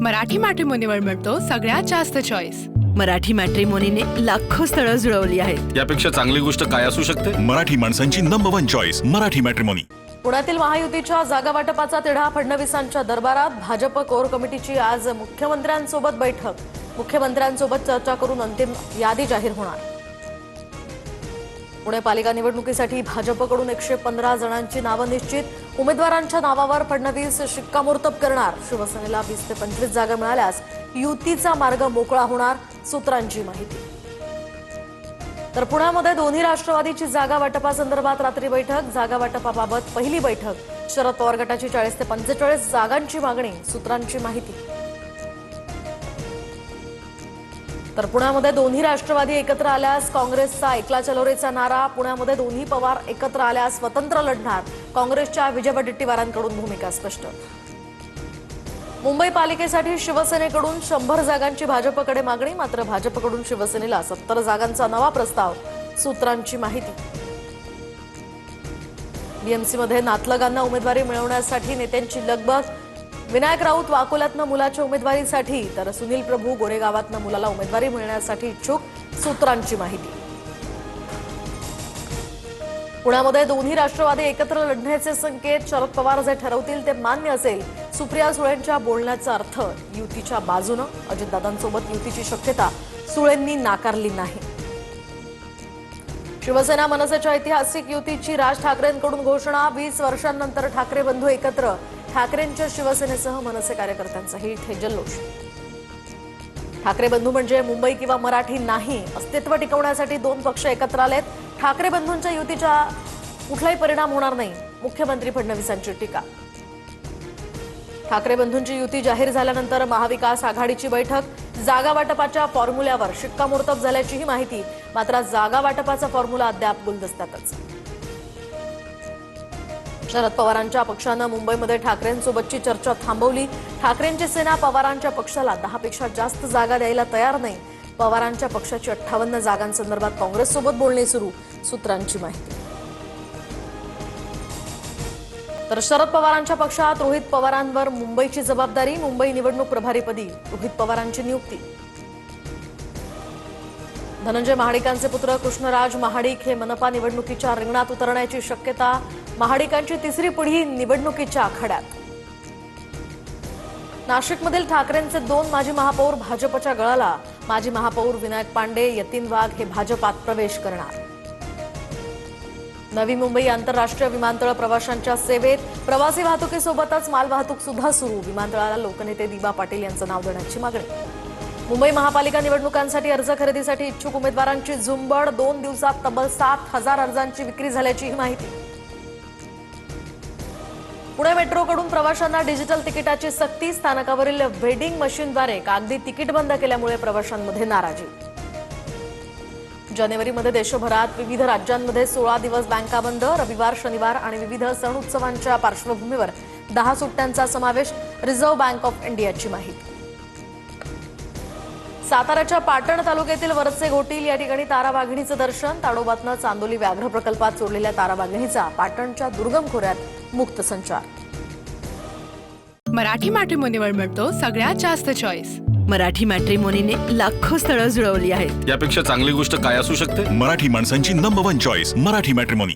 मराठी मॅट्रिमोनीवर मिळतो सगळ्यात जास्त चॉईस। मराठी मॅट्रिमोनीने लाखो स्थळं जुळवली आहेत। यापेक्षा चांगली गोष्ट काय असू शकते? मराठी माणसांची नंबर 1 चॉईस मराठी मॅट्रिमोनी। पुण्यातील महायुतीच्या जागा वाटपाचा तिढा, फडणवीसांच्या दरबारात भाजप कोर कमिटीची आज मुख्यमंत्र्यांसोबत बैठक। मुख्यमंत्र्यांसोबत चर्चा करून अंतिम यादी जाहीर होणार। पुणे पालिका निवडणुकीसाठी भाजपकडून 115 जणांची नावं निश्चित। उमेदवारांच्या नावावर फडणवीस शिक्कामोर्तब करणार। शिवसेनेला 20 ते 25 जागा मिळाल्यास युतीचा मार्ग मोकळा होणार, सूत्रांची माहिती। तर पुण्यामध्ये दोन्ही राष्ट्रवादीची जागा वाटपासंदर्भात रात्री बैठक। जागा वाटपाबाबत पहिली बैठक। शरद पवार गटाची 40 ते 45 जागांची मागणी, सूत्रांची माहिती। तर पुण्यामध्ये दोन्ही राष्ट्रवादी एकत्र आल्यास काँग्रेसचा एकला चलोरेचा नारा। पुण्यामध्ये दोन्ही पवार एकत्र आल्यास स्वतंत्र लढणार, काँग्रेसच्या विजय वडेट्टीवारांकडून भूमिका स्पष्ट। मुंबई पालिकेसाठी शिवसेनेकडून 100 जागांची भाजपकडे मागणी, मात्र भाजपकडून शिवसेनेला 70 जागांचा नवा प्रस्ताव, सूत्रांची माहिती। बीएमसीमध्ये नातलगांना उमेदवारी मिळवण्यासाठी नेत्यांची लगबग। विनायक राऊत वाकोल्यातनं मुलाच्या उमेदवारीसाठी, तर सुनील प्रभू गोरेगावातनं मुलाला उमेदवारी मिळण्यासाठी इच्छुक, सूत्रांची माहिती। पुण्यामध्ये दोन्ही राष्ट्रवादी एकत्र लढण्याचे संकेत। शरद पवार जे ठरवतील ते मान्य असेल, सुप्रिया सुळेंच्या बोलण्याचा अर्थ युतीच्या बाजूनं। अजितदादांसोबत युतीची शक्यता सुळेंनी नाकारली नाही। शिवसेना मनसेच्या ऐतिहासिक युतीची राज ठाकरेंकडून घोषणा। 20 वर्षांनंतर ठाकरे बंधू एकत्र, ठाकरेंच्या शिवसेनेसह मनसे कार्यकर्त्यांचाही जल्लोष। ठाकरे बंधू म्हणजे मुंबई किंवा मराठी नाही, अस्तित्व टिकवण्यासाठी 2 पक्ष एकत्र आलेत। ठाकरे बंधूंच्या युतीचा कुठलाही परिणाम होणार नाही, मुख्यमंत्री फडणवीसांची टीका। ठाकरे बंधूंची युती जाहीर झाल्यानंतर महाविकास आघाडीची बैठक। जागा वाटपाच्या फॉर्म्युल्यावर शिक्कामोर्तब झाल्याचीही माहिती, मात्र जागा वाटपाचा फॉर्म्युला अद्याप गुलदस्त्यातच। शरद पवारांच्या पक्षानं मुंबईमध्ये ठाकरेंसोबतची चर्चा थांबवली। ठाकरेंची सेना पवारांच्या पक्षाला 10 पेक्षा जास्त जागा द्यायला तयार नाही। पवारांच्या पक्षाची 58 जागांसंदर्भात काँग्रेससोबत बोलणी सुरू, सूत्रांची माहिती। तर शरद पवारांच्या पक्षात रोहित पवारांवर मुंबईची जबाबदारी। मुंबई निवडणूक प्रभारीपदी रोहित पवारांची नियुक्ती। धनंजय महाडिकांचे पुत्र कृष्णराज महाडिक हे मनपा निवडणुकीच्या रिंगणात उतरण्याची शक्यता। महाडिकांची तिसरी पिढी निवडणुकीच्या आखाड्यात। नाशिकमधील ठाकरेंचे 2 माजी महापौर भाजपच्या गळाला। माजी महापौर विनायक पांडे, यतीन वाघ हे भाजपात प्रवेश करणार। नवी मुंबई आंतरराष्ट्रीय विमानतळ प्रवाशांच्या सेवेत। प्रवासी वाहतुकीसोबतच मालवाहतूक सुद्धा सुरू। विमानतळाला लोकनेते दिबा पाटील यांचं नाव देण्याची मागणी। मुंबई महापालिका निवडणुकांसाठी अर्ज खरेदीसाठी इच्छुक उमेदवारांची झुंबड। 2 दिवसात तब्बल 7,000 अर्जांची विक्री झाल्याची माहिती। पुणे मेट्रोकडून प्रवाशांना डिजिटल तिकिटाची सक्ती। स्थानकावरील वेडिंग मशीनद्वारे कागदी तिकीट बंद केल्यामुळे प्रवाशांमध्ये नाराजी। जानेवारीमध्ये देशभरात विविध राज्यांमध्ये 16 दिवस बँका बंद। रविवार, शनिवार आणि विविध सण उत्सवांच्या पार्श्वभूमीवर 10 सुट्ट्यांचा समावेश, रिझर्व्ह बँक ऑफ इंडियाची माहिती। साताऱ्याच्या पाटण तालुक्यातील वरचे घोटील या ठिकाणी तारावाघिणीचं दर्शन। ताडोबातनं चांदोली व्याघ्र प्रकल्पात सोडलेल्या तारावाघिणीचा पाटणच्या दुर्गम खोऱ्यात मुक्त संचार। मराठी मॅट्रिमोनीवर मिळतो सगळ्यात जास्त चॉईस। मराठी मॅट्रिमोनीने लाखो स्थळं जुळवली आहेत। यापेक्षा चांगली गोष्ट काय असू शकते? मराठी माणसांची नंबर 1 चॉईस मराठी मॅट्रिमोनी।